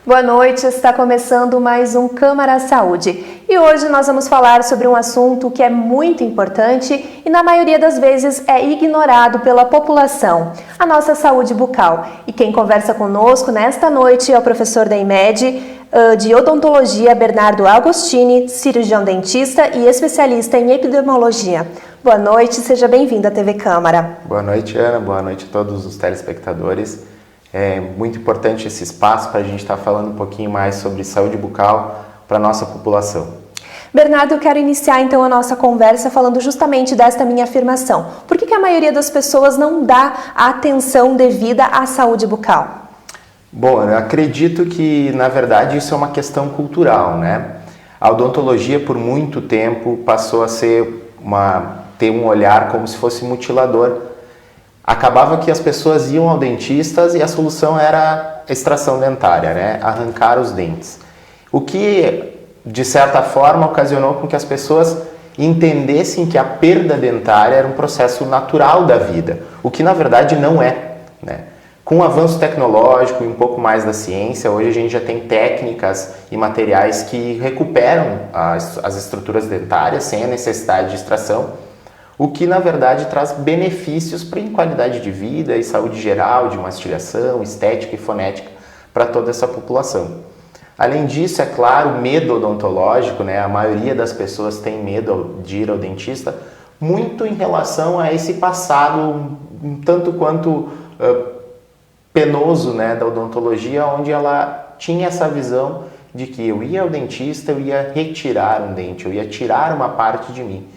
Boa noite, está começando mais um Câmara Saúde e hoje nós vamos falar sobre um assunto que é muito importante e na maioria das vezes é ignorado pela população, a nossa saúde bucal. E quem conversa conosco nesta noite é o professor da IMED de Odontologia, Bernardo Agostini, cirurgião dentista e especialista em epidemiologia. Boa noite, seja bem-vindo à TV Câmara. Boa noite, Ana, boa noite a todos os telespectadores. É muito importante esse espaço para a gente estar falando um pouquinho mais sobre saúde bucal para a nossa população. Bernardo, eu quero iniciar então a nossa conversa falando justamente desta minha afirmação. Por que a maioria das pessoas não dá a atenção devida à saúde bucal? Bom, eu acredito que, na verdade, isso é uma questão cultural, né? A odontologia, por muito tempo, passou a ter um olhar como se fosse mutilador. Acabava que as pessoas iam ao dentista e a solução era a extração dentária, né? Arrancar os dentes. O que, de certa forma, ocasionou com que as pessoas entendessem que a perda dentária era um processo natural da vida, o que na verdade não é, né? Com o avanço tecnológico e um pouco mais da ciência, hoje a gente já tem técnicas e materiais que recuperam as estruturas dentárias sem a necessidade de extração, o que na verdade traz benefícios para a qualidade de vida e saúde geral, de mastigação, estética e fonética para toda essa população. Além disso, é claro, o medo odontológico, né? A maioria das pessoas tem medo de ir ao dentista, muito em relação a esse passado um tanto quanto penoso, né, da odontologia, onde ela tinha essa visão de que eu ia ao dentista, eu ia retirar um dente, eu ia tirar uma parte de mim.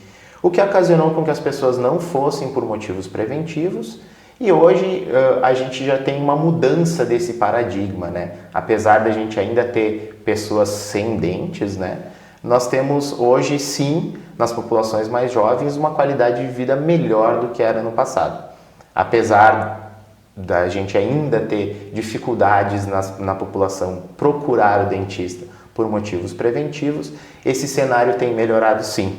O que ocasionou com que as pessoas não fossem por motivos preventivos e hoje a gente já tem uma mudança desse paradigma, né? Apesar da gente ainda ter pessoas sem dentes, né? Nós temos hoje sim, nas populações mais jovens, uma qualidade de vida melhor do que era no passado. Apesar da gente ainda ter dificuldades na população procurar o dentista por motivos preventivos, esse cenário tem melhorado sim,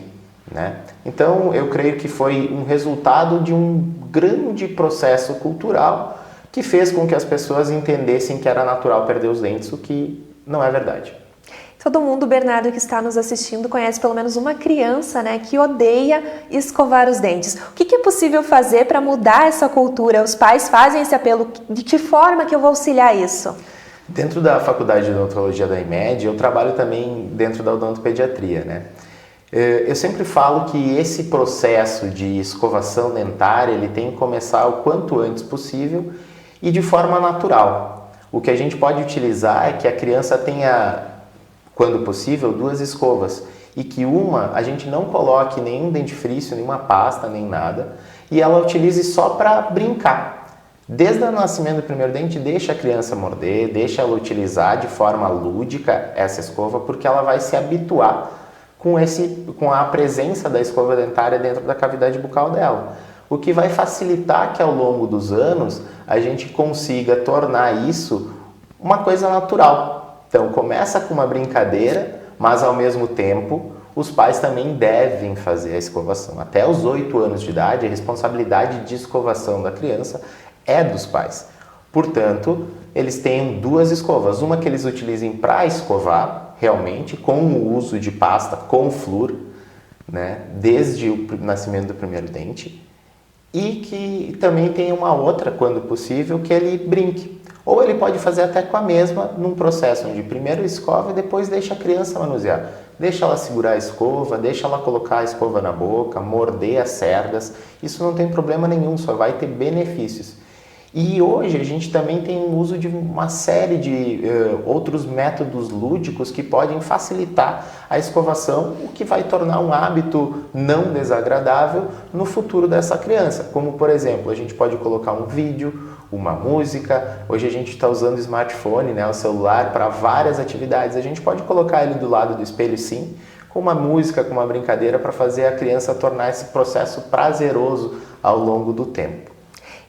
né? Então, eu creio que foi um resultado de um grande processo cultural que fez com que as pessoas entendessem que era natural perder os dentes, o que não é verdade. Todo mundo, Bernardo, que está nos assistindo, conhece pelo menos uma criança, né, que odeia escovar os dentes. O que é possível fazer para mudar essa cultura? Os pais fazem esse apelo. De que forma que eu vou auxiliar isso? Dentro da Faculdade de Odontologia da IMED, eu trabalho também dentro da odontopediatria, né? Eu sempre falo que esse processo de escovação dentária ele tem que começar o quanto antes possível e de forma natural. O que a gente pode utilizar é que a criança tenha, quando possível, 2 escovas e que uma a gente não coloque nenhum dentifrício, nenhuma pasta, nem nada e ela utilize só para brincar. Desde o nascimento do primeiro dente, deixa a criança morder, deixa ela utilizar de forma lúdica essa escova porque ela vai se habituar com a presença da escova dentária dentro da cavidade bucal dela. O que vai facilitar que ao longo dos anos a gente consiga tornar isso uma coisa natural. Então começa com uma brincadeira, mas ao mesmo tempo os pais também devem fazer a escovação. Até os 8 anos de idade, a responsabilidade de escovação da criança é dos pais. Portanto, eles têm 2 escovas, uma que eles utilizem para escovar, realmente, com o uso de pasta com flúor, né, desde o nascimento do primeiro dente, e que também tem uma outra, quando possível, que ele brinque. Ou ele pode fazer até com a mesma, num processo onde primeiro escova e depois deixa a criança manusear. Deixa ela segurar a escova, deixa ela colocar a escova na boca, morder as cerdas. Isso não tem problema nenhum, só vai ter benefícios. E hoje a gente também tem o uso de uma série de outros métodos lúdicos que podem facilitar a escovação, o que vai tornar um hábito não desagradável no futuro dessa criança. Como, por exemplo, a gente pode colocar um vídeo, uma música. Hoje a gente está usando o smartphone, né, o celular, para várias atividades. A gente pode colocar ele do lado do espelho, sim, com uma música, com uma brincadeira, para fazer a criança tornar esse processo prazeroso ao longo do tempo.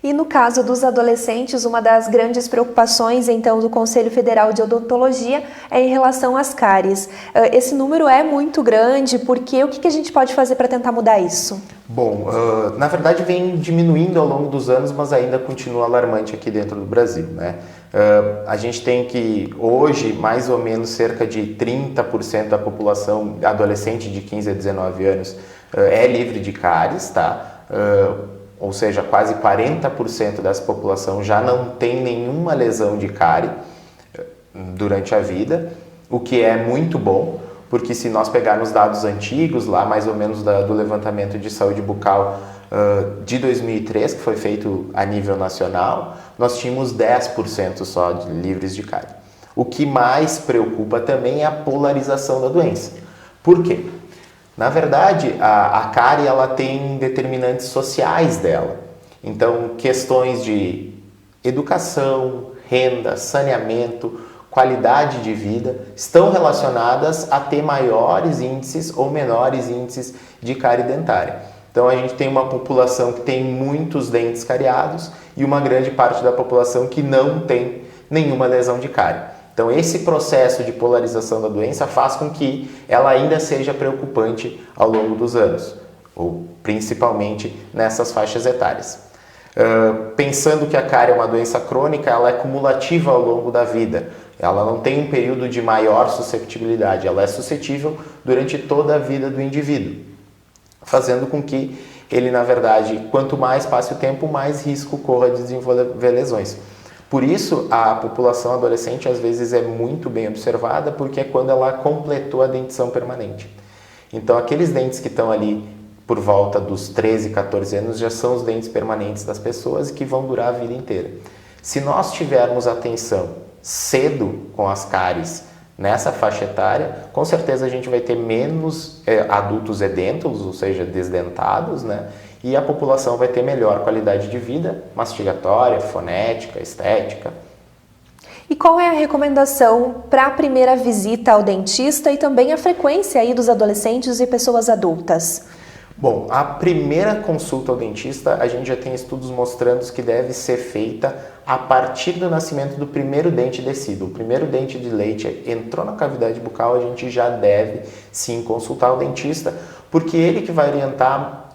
E no caso dos adolescentes, uma das grandes preocupações, então, do Conselho Federal de Odontologia é em relação às cáries. Esse número é muito grande, porque o que a gente pode fazer para tentar mudar isso? Bom, na verdade vem diminuindo ao longo dos anos, mas ainda continua alarmante aqui dentro do Brasil, né? A gente tem que, hoje, mais ou menos cerca de 30% da população adolescente de 15 a 19 anos é livre de cáries, tá? Ou seja, quase 40% dessa população já não tem nenhuma lesão de cárie durante a vida, o que é muito bom, porque se nós pegarmos dados antigos, lá mais ou menos do levantamento de saúde bucal de 2003, que foi feito a nível nacional, nós tínhamos 10% só de livres de cárie. O que mais preocupa também é a polarização da doença. Por quê? Na verdade, a cárie ela tem determinantes sociais dela. Então, questões de educação, renda, saneamento, qualidade de vida estão relacionadas a ter maiores índices ou menores índices de cárie dentária. Então, a gente tem uma população que tem muitos dentes cariados e uma grande parte da população que não tem nenhuma lesão de cárie. Então, esse processo de polarização da doença faz com que ela ainda seja preocupante ao longo dos anos, ou principalmente nessas faixas etárias. Pensando que a cárie é uma doença crônica, ela é cumulativa ao longo da vida. Ela não tem um período de maior susceptibilidade, ela é suscetível durante toda a vida do indivíduo, fazendo com que ele, na verdade, quanto mais passe o tempo, mais risco corra de desenvolver lesões. Por isso, a população adolescente às vezes é muito bem observada, porque é quando ela completou a dentição permanente. Então, aqueles dentes que estão ali por volta dos 13, 14 anos já são os dentes permanentes das pessoas e que vão durar a vida inteira. Se nós tivermos atenção cedo com as cáries nessa faixa etária, com certeza a gente vai ter menos adultos edêntulos, ou seja, desdentados, né? E a população vai ter melhor qualidade de vida, mastigatória, fonética, estética. E qual é a recomendação para a primeira visita ao dentista e também a frequência aí dos adolescentes e pessoas adultas? Bom, a primeira consulta ao dentista, a gente já tem estudos mostrando que deve ser feita a partir do nascimento do primeiro dente descido. O primeiro dente de leite entrou na cavidade bucal, a gente já deve sim consultar o dentista, porque ele que vai orientar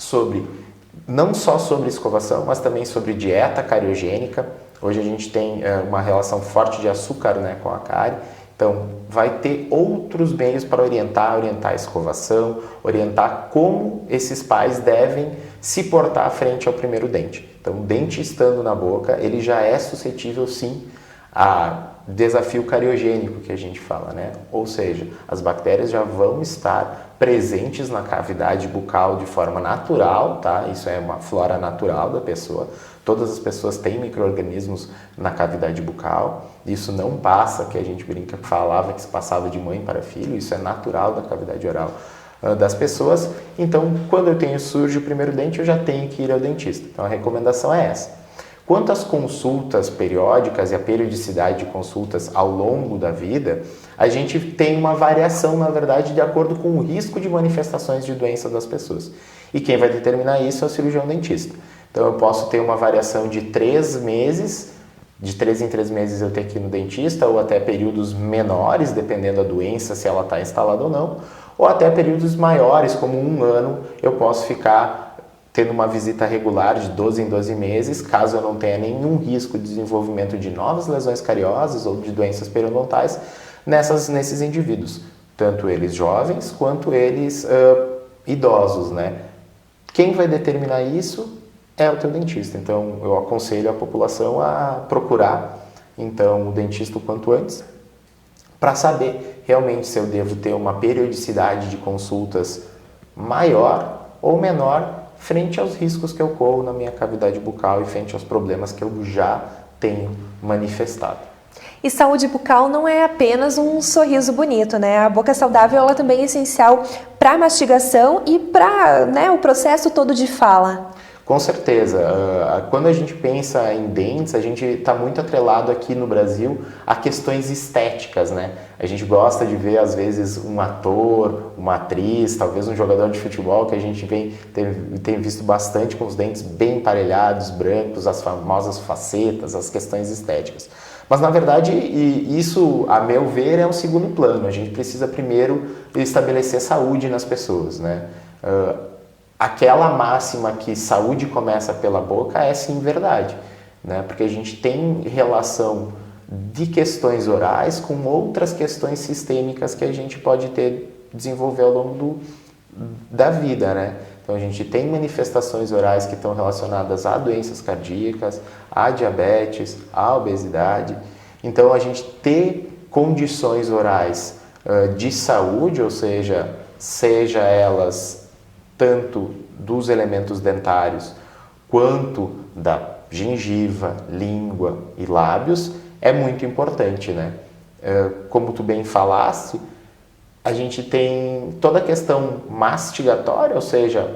não só sobre escovação, mas também sobre dieta cariogênica. Hoje a gente tem uma relação forte de açúcar, né, com a cárie. Então, vai ter outros meios para orientar a escovação, orientar como esses pais devem se portar frente ao primeiro dente. Então, o dente estando na boca, ele já é suscetível, sim, a desafio cariogênico que a gente fala, né? Ou seja, as bactérias já vão estar presentes na cavidade bucal de forma natural, tá? Isso é uma flora natural da pessoa. Todas as pessoas têm micro-organismos na cavidade bucal. Isso não passa, que a gente brinca, falava que se passava de mãe para filho. Isso é natural da cavidade oral das pessoas. Então, quando surge o primeiro dente, eu já tenho que ir ao dentista. Então, a recomendação é essa. Quanto às consultas periódicas e a periodicidade de consultas ao longo da vida, a gente tem uma variação, na verdade, de acordo com o risco de manifestações de doença das pessoas. E quem vai determinar isso é o cirurgião dentista. Então, eu posso ter uma variação de 3 meses, de 3 em 3 meses eu ter que ir no dentista, ou até períodos menores, dependendo da doença, se ela está instalada ou não, ou até períodos maiores, como 1 ano, eu posso ficar tendo uma visita regular de 12 em 12 meses, caso eu não tenha nenhum risco de desenvolvimento de novas lesões cariosas ou de doenças periodontais nesses indivíduos, tanto eles jovens quanto eles idosos, né? Quem vai determinar isso é o teu dentista. Então, eu aconselho a população a procurar então o dentista o quanto antes, para saber realmente se eu devo ter uma periodicidade de consultas maior ou menor frente aos riscos que eu corro na minha cavidade bucal e frente aos problemas que eu já tenho manifestado. E saúde bucal não é apenas um sorriso bonito, né? A boca saudável ela também é essencial para a mastigação e para, né, o processo todo de fala. Com certeza. Quando a gente pensa em dentes, a gente está muito atrelado aqui no Brasil a questões estéticas, né? A gente gosta de ver, às vezes, um ator, uma atriz, talvez um jogador de futebol que a gente tem visto bastante com os dentes bem emparelhados, brancos, as famosas facetas, as questões estéticas. Mas, na verdade, isso, a meu ver, é um segundo plano. A gente precisa primeiro estabelecer saúde nas pessoas, né? Aquela máxima que saúde começa pela boca é sim verdade, né? Porque a gente tem relação de questões orais com outras questões sistêmicas que a gente pode desenvolver ao longo da vida, né? Então a gente tem manifestações orais que estão relacionadas a doenças cardíacas, a diabetes, a obesidade. Então a gente ter condições orais de saúde, ou seja elas tanto dos elementos dentários quanto da gengiva, língua e lábios, é muito importante, né? Como tu bem falaste, a gente tem toda a questão mastigatória, ou seja,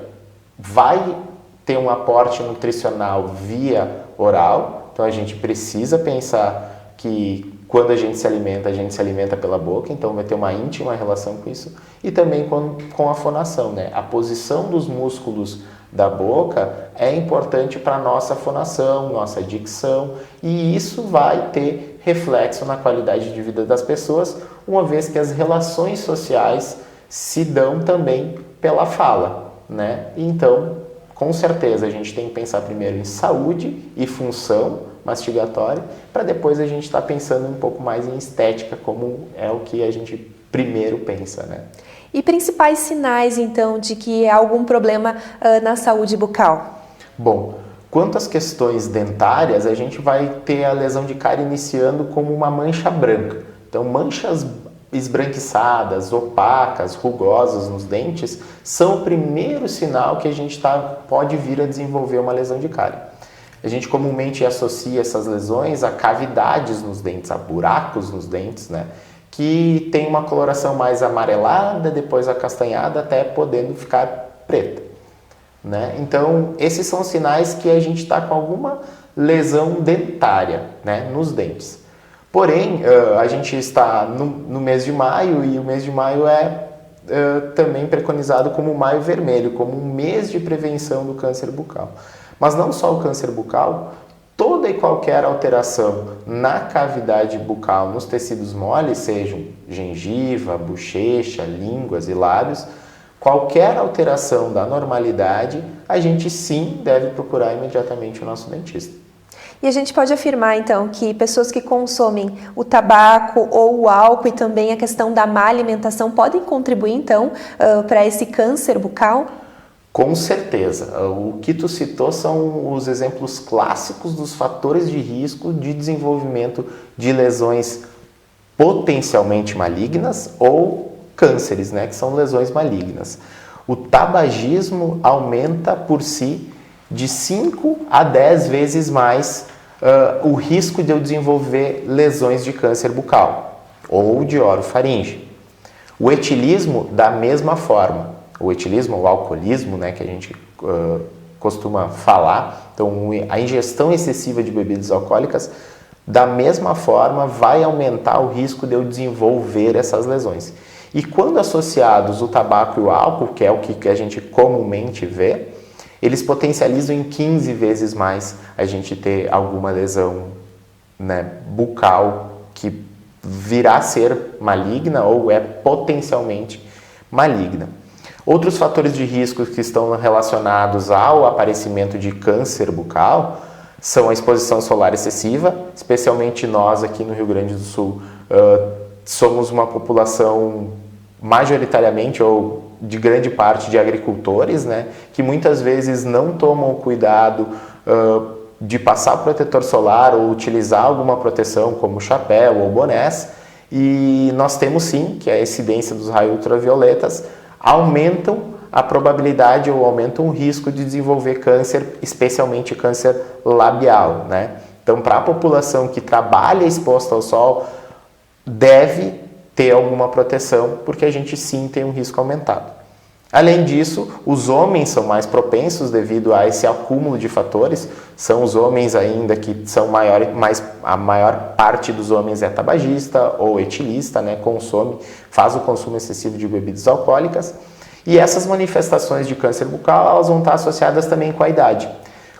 vai ter um aporte nutricional via oral, então a gente precisa pensar que quando a gente se alimenta pela boca, então vai ter uma íntima relação com isso. E também com a fonação, né? A posição dos músculos da boca é importante para a nossa fonação, nossa dicção, e isso vai ter reflexo na qualidade de vida das pessoas, uma vez que as relações sociais se dão também pela fala, né? Então, com certeza, a gente tem que pensar primeiro em saúde e função mastigatória, para depois a gente estar pensando um pouco mais em estética, como é o que a gente primeiro pensa, né? E principais sinais, então, de que há algum problema na saúde bucal? Bom, quanto às questões dentárias, a gente vai ter a lesão de cárie iniciando como uma mancha branca. Então, manchas esbranquiçadas, opacas, rugosas nos dentes, são o primeiro sinal que a gente pode vir a desenvolver uma lesão de cárie. A gente comumente associa essas lesões a cavidades nos dentes, a buracos nos dentes, né? Que tem uma coloração mais amarelada, depois acastanhada, até podendo ficar preta, né? Então, esses são sinais que a gente está com alguma lesão dentária, né, nos dentes. Porém, a gente está no mês de maio, e o mês de maio é também preconizado como maio vermelho, como um mês de prevenção do câncer bucal. Mas não só o câncer bucal, toda e qualquer alteração na cavidade bucal, nos tecidos moles, sejam gengiva, bochecha, línguas e lábios, qualquer alteração da normalidade, a gente sim deve procurar imediatamente o nosso dentista. E a gente pode afirmar, então, que pessoas que consomem o tabaco ou o álcool e também a questão da má alimentação podem contribuir, então, para esse câncer bucal? Com certeza. O que tu citou são os exemplos clássicos dos fatores de risco de desenvolvimento de lesões potencialmente malignas ou cânceres, né, que são lesões malignas. O tabagismo aumenta por si de 5 a 10 vezes mais o risco de eu desenvolver lesões de câncer bucal ou de orofaringe. O etilismo, da mesma forma. O etilismo, o alcoolismo, né, que a gente costuma falar, então a ingestão excessiva de bebidas alcoólicas, da mesma forma vai aumentar o risco de eu desenvolver essas lesões. E quando associados o tabaco e o álcool, que é o que a gente comumente vê, eles potencializam em 15 vezes mais a gente ter alguma lesão, né, bucal que virá a ser maligna ou é potencialmente maligna. Outros fatores de risco que estão relacionados ao aparecimento de câncer bucal são a exposição solar excessiva, especialmente nós aqui no Rio Grande do Sul somos uma população majoritariamente ou de grande parte de agricultores, né, que muitas vezes não tomam o cuidado de passar protetor solar ou utilizar alguma proteção como chapéu ou bonés, e nós temos sim que a incidência dos raios ultravioletas aumentam a probabilidade ou aumentam o risco de desenvolver câncer, especialmente câncer labial, né? Então, para a população que trabalha exposta ao sol, deve ter alguma proteção, porque a gente sim tem um risco aumentado. Além disso, os homens são mais propensos devido a esse acúmulo de fatores. São os homens ainda que são a maior parte dos homens é tabagista ou etilista, né? Faz o consumo excessivo de bebidas alcoólicas. E essas manifestações de câncer bucal, elas vão estar associadas também com a idade.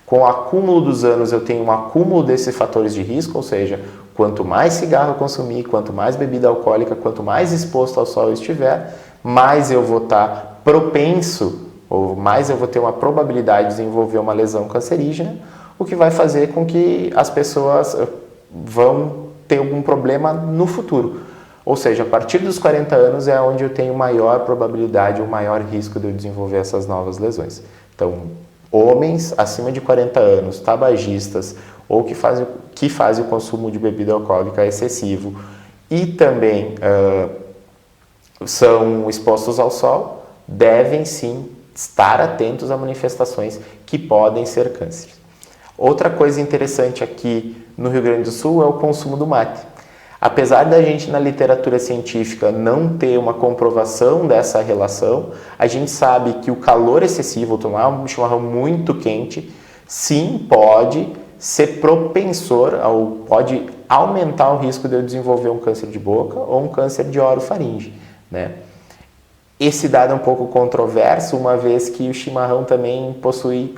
Com o acúmulo dos anos, eu tenho um acúmulo desses fatores de risco, ou seja, quanto mais cigarro eu consumir, quanto mais bebida alcoólica, quanto mais exposto ao sol eu estiver, mais eu vou estar propenso, ou mais eu vou ter uma probabilidade de desenvolver uma lesão cancerígena, o que vai fazer com que as pessoas vão ter algum problema no futuro. Ou seja, a partir dos 40 anos é onde eu tenho maior probabilidade ou maior risco de eu desenvolver essas novas lesões. Então, homens acima de 40 anos, tabagistas ou que fazem o consumo de bebida alcoólica excessivo e também são expostos ao sol, devem sim estar atentos a manifestações que podem ser cânceres. Outra coisa interessante aqui no Rio Grande do Sul é o consumo do mate. Apesar da gente na literatura científica não ter uma comprovação dessa relação, a gente sabe que o calor excessivo, tomar um chimarrão muito quente, sim pode ser propensor, pode aumentar o risco de eu desenvolver um câncer de boca ou um câncer de orofaringe, né? Esse dado é um pouco controverso, uma vez que o chimarrão também possui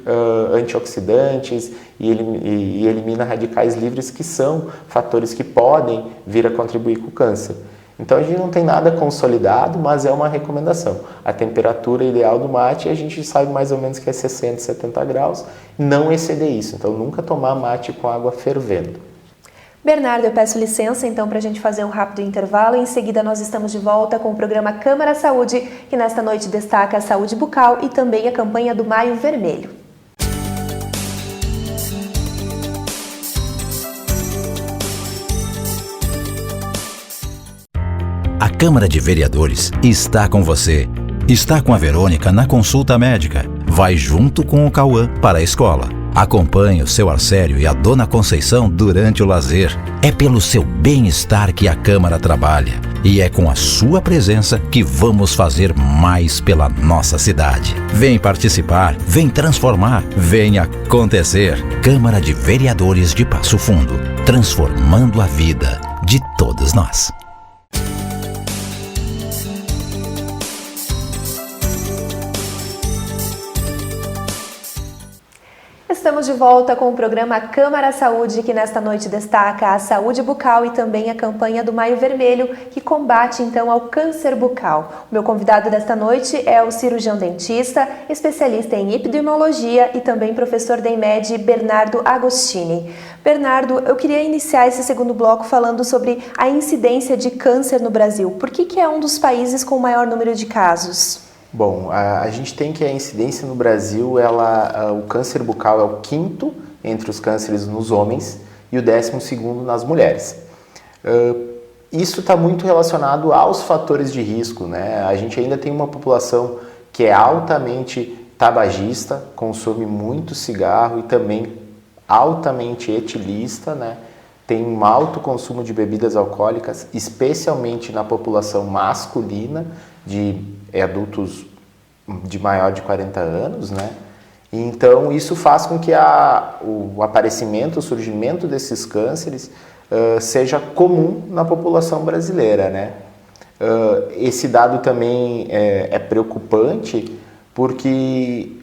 antioxidantes e elimina radicais livres, que são fatores que podem vir a contribuir com o câncer. Então a gente não tem nada consolidado, mas é uma recomendação. A temperatura ideal do mate, a gente sabe mais ou menos que é 60, 70 graus, não exceder isso. Então nunca tomar mate com água fervendo. Bernardo, eu peço licença então para a gente fazer um rápido intervalo. Em seguida nós estamos de volta com o programa Câmara Saúde, que nesta noite destaca a saúde bucal e também a campanha do Maio Vermelho. A Câmara de Vereadores está com você. Está com a Verônica na consulta médica. Vai junto com o Cauã para a escola. Acompanhe o seu Arcério e a Dona Conceição durante o lazer. É pelo seu bem-estar que a Câmara trabalha. E é com a sua presença que vamos fazer mais pela nossa cidade. Vem participar, vem transformar, vem acontecer. Câmara de Vereadores de Passo Fundo. Transformando a vida de todos nós. Estamos de volta com o programa Câmara Saúde, que nesta noite destaca a saúde bucal e também a campanha do Maio Vermelho, que combate então ao câncer bucal. O meu convidado desta noite é o cirurgião dentista, especialista em epidemiologia e também professor da IMED, Bernardo Agostini. Bernardo, eu queria iniciar esse segundo bloco falando sobre a incidência de câncer no Brasil. Por que é um dos países com o maior número de casos? Bom, a gente tem que a incidência no Brasil, o câncer bucal é o quinto entre os cânceres nos homens e o 12º nas mulheres. Isso está muito relacionado aos fatores de risco, né? A gente ainda tem uma população que é altamente tabagista, consome muito cigarro e também altamente etilista, né? Tem um alto consumo de bebidas alcoólicas, especialmente na população masculina, de adultos de maior de 40 anos, né? Então, isso faz com que o aparecimento, o surgimento desses cânceres seja comum na população brasileira, né? Esse dado também é preocupante porque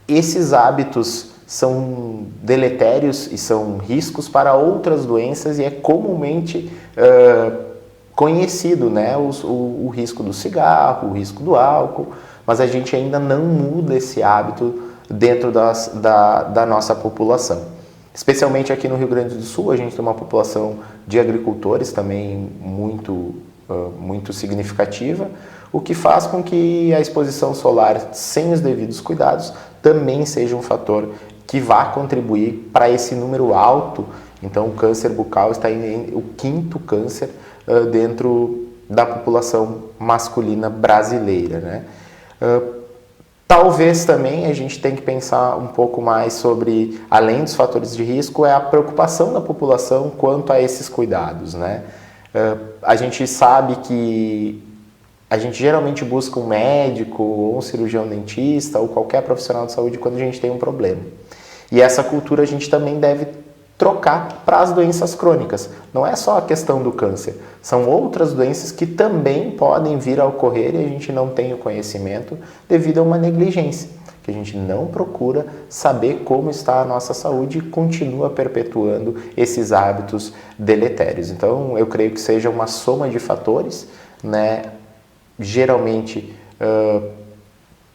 esses hábitos são deletérios e são riscos para outras doenças e é comumente conhecido, né, o risco do cigarro, o risco do álcool, mas a gente ainda não muda esse hábito dentro da nossa população. Especialmente aqui no Rio Grande do Sul, a gente tem uma população de agricultores também muito significativa, o que faz com que a exposição solar sem os devidos cuidados também seja um fator que vá contribuir para esse número alto. Então, o câncer bucal está em o quinto câncer dentro da população masculina brasileira, né? Talvez também a gente tenha que pensar um pouco mais sobre, além dos fatores de risco, é a preocupação da população quanto a esses cuidados, né? A gente sabe que a gente geralmente busca um médico, ou um cirurgião dentista, ou qualquer profissional de saúde quando a gente tem um problema. E essa cultura a gente também deve trocar para as doenças crônicas. Não é só a questão do câncer, são outras doenças que também podem vir a ocorrer e a gente não tem o conhecimento devido a uma negligência, que a gente não procura saber como está a nossa saúde e continua perpetuando esses hábitos deletérios. Então, eu creio que seja uma soma de fatores, né, geralmente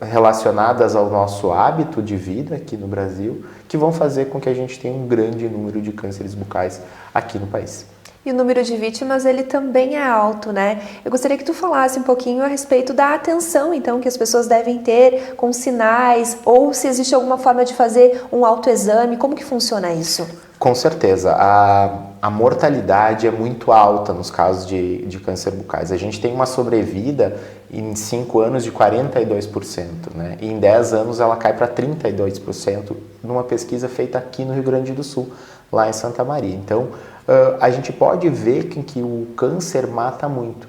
relacionadas ao nosso hábito de vida aqui no Brasil, que vão fazer com que a gente tenha um grande número de cânceres bucais aqui no país. E o número de vítimas, ele também é alto, né? Eu gostaria que tu falasse um pouquinho a respeito da atenção, então, que as pessoas devem ter com sinais, ou se existe alguma forma de fazer um autoexame, como que funciona isso? Com certeza, a mortalidade é muito alta nos casos de câncer bucais. A gente tem uma sobrevida em 5 anos de 42%, né? E em 10 anos ela cai para 32%, numa pesquisa feita aqui no Rio Grande do Sul, lá em Santa Maria. Então, a gente pode ver que o câncer mata muito.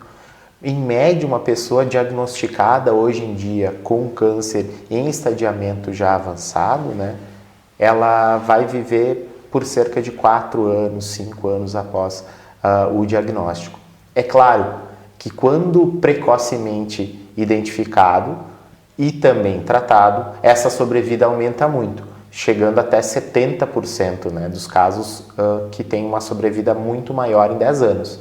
Em média, uma pessoa diagnosticada hoje em dia com câncer em estadiamento já avançado, né, ela vai viver por cerca de 4 anos, 5 anos após o diagnóstico. É claro que quando precocemente identificado e também tratado, essa sobrevida aumenta muito, chegando até 70%, né, dos casos que têm uma sobrevida muito maior em 10 anos.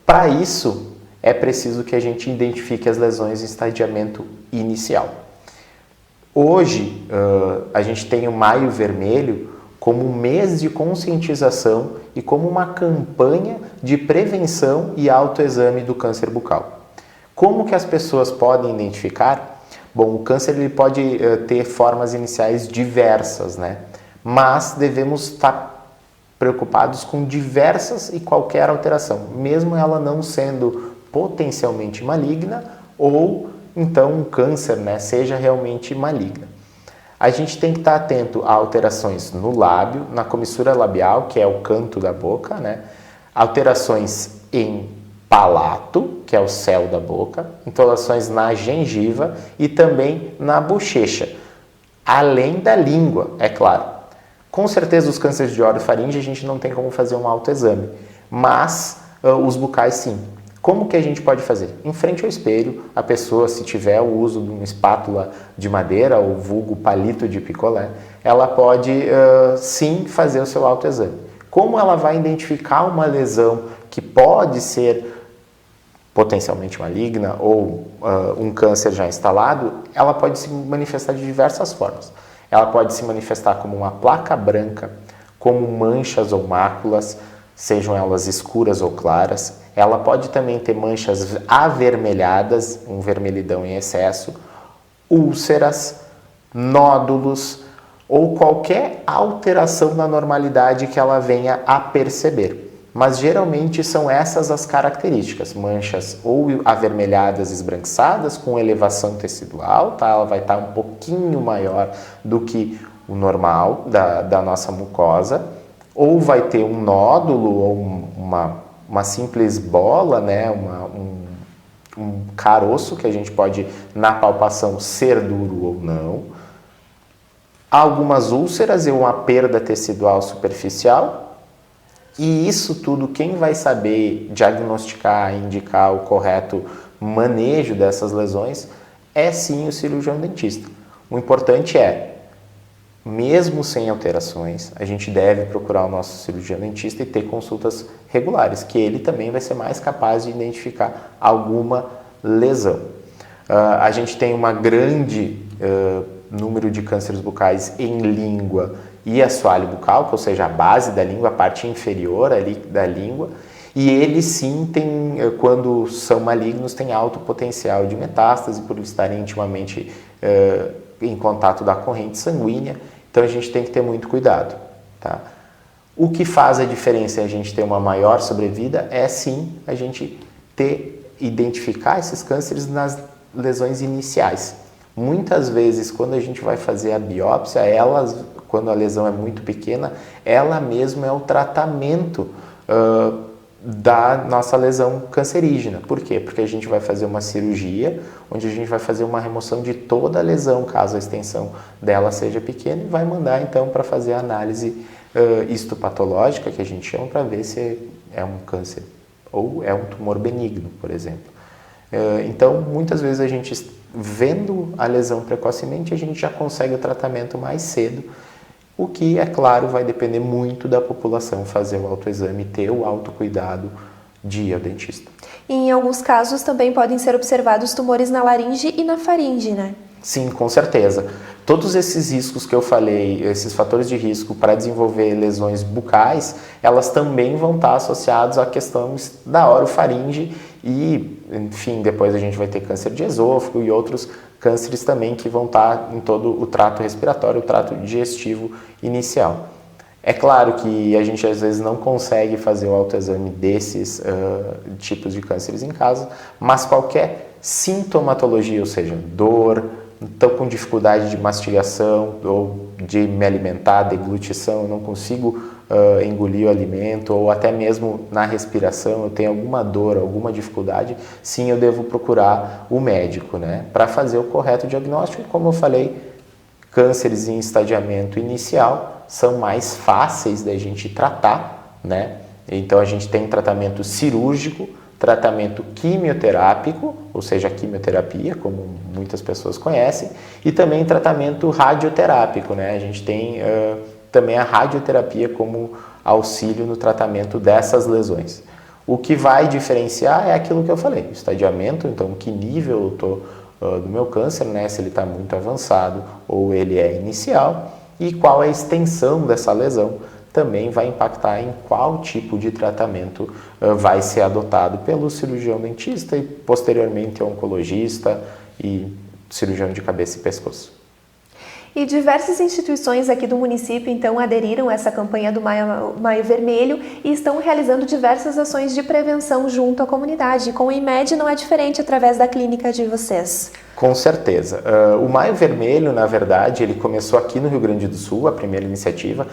Para isso, é preciso que a gente identifique as lesões em estadiamento inicial. Hoje, a gente tem o Maio Vermelho como um mês de conscientização e como uma campanha de prevenção e autoexame do câncer bucal. Como que as pessoas podem identificar? Bom, o câncer ele pode ter formas iniciais diversas, né? Mas devemos estar preocupados com diversas e qualquer alteração, mesmo ela não sendo potencialmente maligna ou então um câncer, né, seja realmente maligna. A gente tem que estar atento a alterações no lábio, na comissura labial, que é o canto da boca, né? Alterações em palato, que é o céu da boca, alterações na gengiva e também na bochecha, além da língua, é claro. Com certeza os cânceres de orofaringe a gente não tem como fazer um autoexame, mas os bucais sim. Como que a gente pode fazer? Em frente ao espelho, a pessoa, se tiver o uso de uma espátula de madeira, ou vulgo palito de picolé, ela pode sim fazer o seu autoexame. Como ela vai identificar uma lesão que pode ser potencialmente maligna ou um câncer já instalado, ela pode se manifestar de diversas formas. Ela pode se manifestar como uma placa branca, como manchas ou máculas, sejam elas escuras ou claras. Ela pode também ter manchas avermelhadas, um vermelhidão em excesso, úlceras, nódulos ou qualquer alteração na normalidade que ela venha a perceber. Mas geralmente são essas as características, manchas ou avermelhadas esbranquiçadas com elevação tecidual, tá? Ela vai estar um pouquinho maior do que o normal da nossa mucosa, ou vai ter um nódulo ou uma simples bola, né? um caroço que a gente pode, na palpação, ser duro ou não. Algumas úlceras e uma perda tecidual superficial. E isso tudo, quem vai saber diagnosticar e indicar o correto manejo dessas lesões é sim o cirurgião dentista. O importante é, mesmo sem alterações, a gente deve procurar o nosso cirurgião dentista e ter consultas regulares, que ele também vai ser mais capaz de identificar alguma lesão. A gente tem uma grande número de cânceres bucais em língua e assoalho bucal, ou seja, a base da língua, a parte inferior ali da língua, e eles sim têm, quando são malignos, têm alto potencial de metástase por estarem intimamente em contato da corrente sanguínea, então a gente tem que ter muito cuidado, tá? O que faz a diferença em a gente ter uma maior sobrevida é sim a gente identificar esses cânceres nas lesões iniciais. Muitas vezes, quando a gente vai fazer a biópsia, quando a lesão é muito pequena, ela mesma é o tratamento da nossa lesão cancerígena. Por quê? Porque a gente vai fazer uma cirurgia onde a gente vai fazer uma remoção de toda a lesão, caso a extensão dela seja pequena, e vai mandar então para fazer a análise histopatológica, que a gente chama, para ver se é um câncer ou é um tumor benigno, por exemplo. Então, muitas vezes a gente, vendo a lesão precocemente, a gente já consegue o tratamento mais cedo, o que, é claro, vai depender muito da população fazer o autoexame e ter o autocuidado de ir ao dentista. E em alguns casos também podem ser observados tumores na laringe e na faringe, né? Sim, com certeza. Todos esses riscos que eu falei, esses fatores de risco para desenvolver lesões bucais, elas também vão estar associados à questão da orofaringe e, enfim, depois a gente vai ter câncer de esôfago e outros cânceres também que vão estar em todo o trato respiratório, o trato digestivo inicial. É claro que a gente às vezes não consegue fazer o autoexame desses tipos de cânceres em casa, mas qualquer sintomatologia, ou seja, dor, estou com dificuldade de mastigação ou de me alimentar, deglutição, eu não consigo engolir o alimento, ou até mesmo na respiração eu tenho alguma dor, alguma dificuldade, sim, eu devo procurar o médico, né, para fazer o correto diagnóstico. Como eu falei, cânceres em estadiamento inicial são mais fáceis da gente tratar, né? Então a gente tem tratamento cirúrgico, tratamento quimioterápico, ou seja, a quimioterapia, como muitas pessoas conhecem, e também tratamento radioterápico, né? A gente tem também a radioterapia como auxílio no tratamento dessas lesões. O que vai diferenciar é aquilo que eu falei, o estadiamento, então que nível eu estou do meu câncer, né? Se ele está muito avançado ou ele é inicial, e qual é a extensão dessa lesão, também vai impactar em qual tipo de tratamento vai ser adotado pelo cirurgião dentista e posteriormente oncologista e cirurgião de cabeça e pescoço. E diversas instituições aqui do município, então, aderiram a essa campanha do Maio Vermelho e estão realizando diversas ações de prevenção junto à comunidade. Com o IMED não é diferente através da clínica de vocês. Com certeza. O Maio Vermelho, na verdade, ele começou aqui no Rio Grande do Sul, a primeira iniciativa,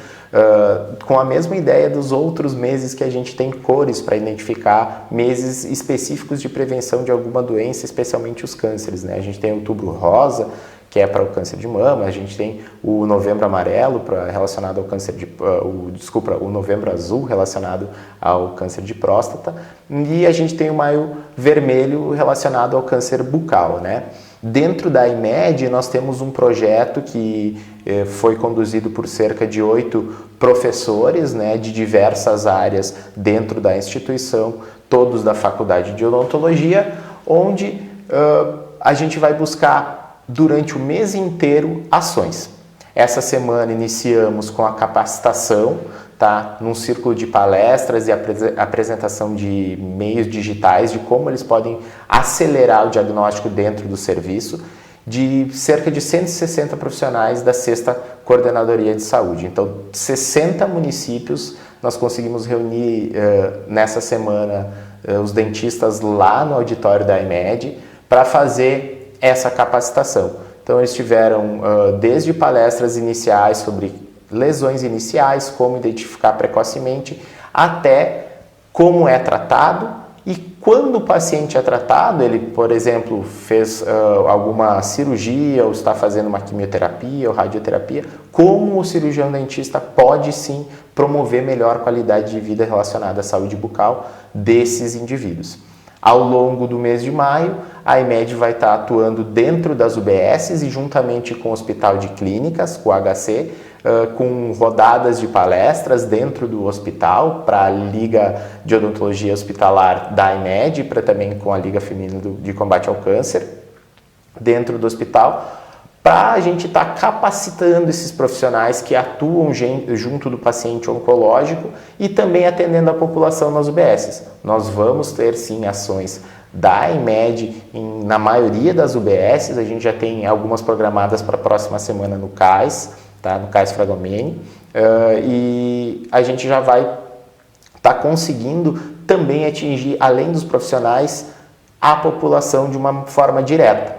com a mesma ideia dos outros meses que a gente tem cores para identificar meses específicos de prevenção de alguma doença, especialmente os cânceres, né? A gente tem o Outubro Rosa, que é para o câncer de mama, a gente tem o Novembro Amarelo relacionado ao câncer de... o Novembro Azul relacionado ao câncer de próstata, e a gente tem o Maio Vermelho relacionado ao câncer bucal, né? Dentro da IMED, nós temos um projeto que foi conduzido por cerca de 8 professores, né, de diversas áreas dentro da instituição, todos da Faculdade de Odontologia, onde a gente vai buscar durante o mês inteiro ações. Essa semana iniciamos com a capacitação, tá? Num círculo de palestras e apresentação de meios digitais de como eles podem acelerar o diagnóstico dentro do serviço, de cerca de 160 profissionais da 6ª Coordenadoria de Saúde. Então, 60 municípios nós conseguimos reunir nessa semana os dentistas lá no auditório da IMED para fazer essa capacitação. Então eles tiveram desde palestras iniciais sobre lesões iniciais, como identificar precocemente, até como é tratado e quando o paciente é tratado, ele, por exemplo, fez alguma cirurgia ou está fazendo uma quimioterapia ou radioterapia, como o cirurgião dentista pode sim promover melhor qualidade de vida relacionada à saúde bucal desses indivíduos. Ao longo do mês de maio, a IMED vai estar atuando dentro das UBSs e juntamente com o Hospital de Clínicas, com o HC, com rodadas de palestras dentro do hospital para a Liga de Odontologia Hospitalar da IMED, para também com a Liga Feminina de Combate ao Câncer, dentro do hospital, para a gente estar capacitando esses profissionais que atuam junto do paciente oncológico e também atendendo a população nas UBSs. Nós vamos ter sim ações da IMED na maioria das UBSs, a gente já tem algumas programadas para a próxima semana no CAIS, tá? No CAIS Fragomeni, e a gente já vai estar conseguindo também atingir, além dos profissionais, a população de uma forma direta.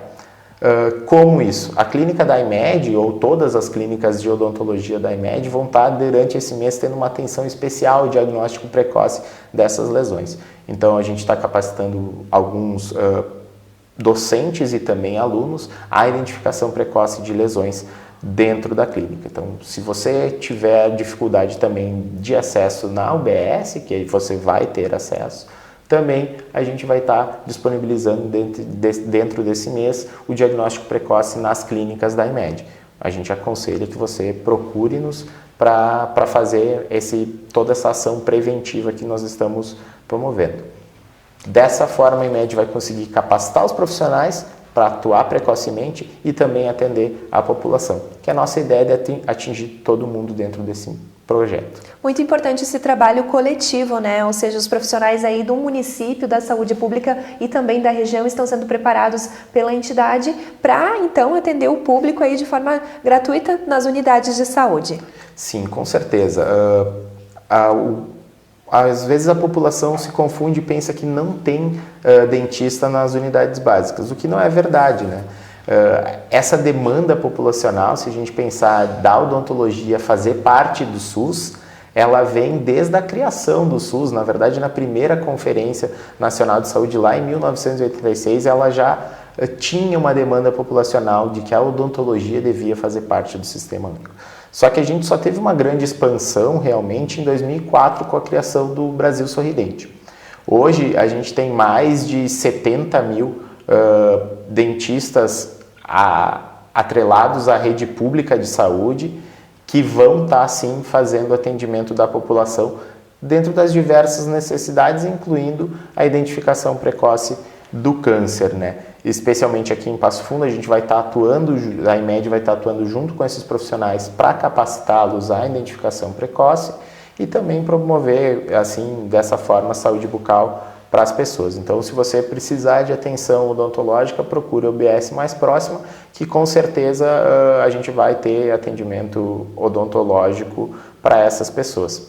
Como isso? A clínica da IMED, ou todas as clínicas de odontologia da IMED, vão estar durante esse mês tendo uma atenção especial ao diagnóstico precoce dessas lesões. Então a gente está capacitando alguns docentes e também alunos à identificação precoce de lesões dentro da clínica. Então, se você tiver dificuldade também de acesso na UBS, que aí você vai ter acesso, também a gente vai estar disponibilizando dentro desse mês o diagnóstico precoce nas clínicas da IMED. A gente aconselha que você procure-nos para fazer toda essa ação preventiva que nós estamos promovendo. Dessa forma, a IMED vai conseguir capacitar os profissionais para atuar precocemente e também atender a população, que a nossa ideia é atingir todo mundo dentro desse projeto. Muito importante esse trabalho coletivo, né? Ou seja, os profissionais aí do município, da saúde pública e também da região estão sendo preparados pela entidade para, então, atender o público aí de forma gratuita nas unidades de saúde. Sim, com certeza. Às vezes a população se confunde e pensa que não tem dentista nas unidades básicas, o que não é verdade, né? Essa demanda populacional, se a gente pensar da odontologia fazer parte do SUS, ela vem desde a criação do SUS. Na verdade, na primeira Conferência Nacional de Saúde, lá em 1986, ela já tinha uma demanda populacional de que a odontologia devia fazer parte do Sistema Único. Só que a gente só teve uma grande expansão realmente em 2004 com a criação do Brasil Sorridente. Hoje a gente tem mais de 70 mil dentistas atrelados à rede pública de saúde que vão estar sim fazendo atendimento da população dentro das diversas necessidades, incluindo a identificação precoce do câncer, né? Especialmente aqui em Passo Fundo, a gente vai estar atuando, a IMED vai estar atuando junto com esses profissionais para capacitá-los à identificação precoce e também promover, assim, dessa forma, a saúde bucal para as pessoas. Então, se você precisar de atenção odontológica, procure a UBS mais próxima, que com certeza a gente vai ter atendimento odontológico para essas pessoas.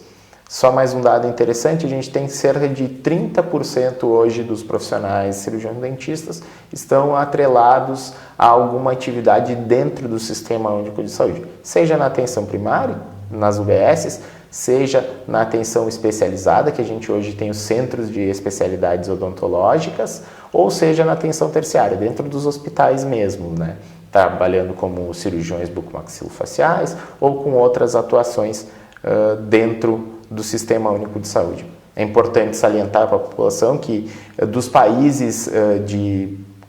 Só mais um dado interessante, a gente tem cerca de 30% hoje dos profissionais cirurgiões dentistas estão atrelados a alguma atividade dentro do Sistema Único de Saúde, seja na atenção primária, nas UBSs, seja na atenção especializada, que a gente hoje tem os centros de especialidades odontológicas, ou seja na atenção terciária, dentro dos hospitais mesmo, né? Trabalhando como cirurgiões bucomaxilofaciais ou com outras atuações dentro do Sistema Único de Saúde. É importante salientar para a população que dos países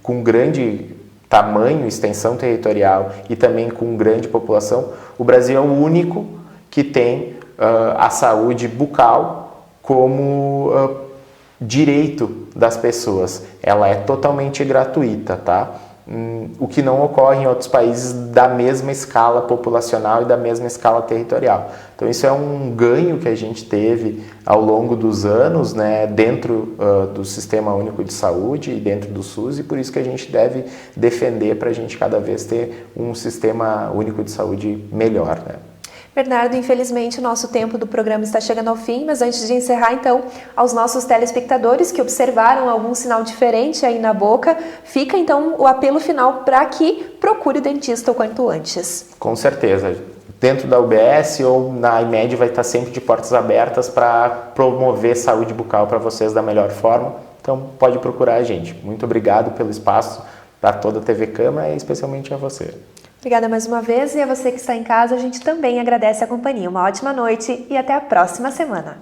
com grande tamanho, extensão territorial e também com grande população, o Brasil é o único que tem a saúde bucal como direito das pessoas. Ela é totalmente gratuita, tá? O que não ocorre em outros países da mesma escala populacional e da mesma escala territorial. Então isso é um ganho que a gente teve ao longo dos anos, né, dentro do Sistema Único de Saúde e dentro do SUS, e por isso que a gente deve defender para a gente cada vez ter um Sistema Único de Saúde melhor, né? Bernardo, infelizmente o nosso tempo do programa está chegando ao fim, mas antes de encerrar, então, aos nossos telespectadores que observaram algum sinal diferente aí na boca, fica então o apelo final para que procure o dentista o quanto antes. Com certeza. Dentro da UBS ou na IMED vai estar sempre de portas abertas para promover saúde bucal para vocês da melhor forma. Então pode procurar a gente. Muito obrigado pelo espaço para toda a TV Câmara e especialmente a você. Obrigada mais uma vez, e a você que está em casa, a gente também agradece a companhia. Uma ótima noite e até a próxima semana.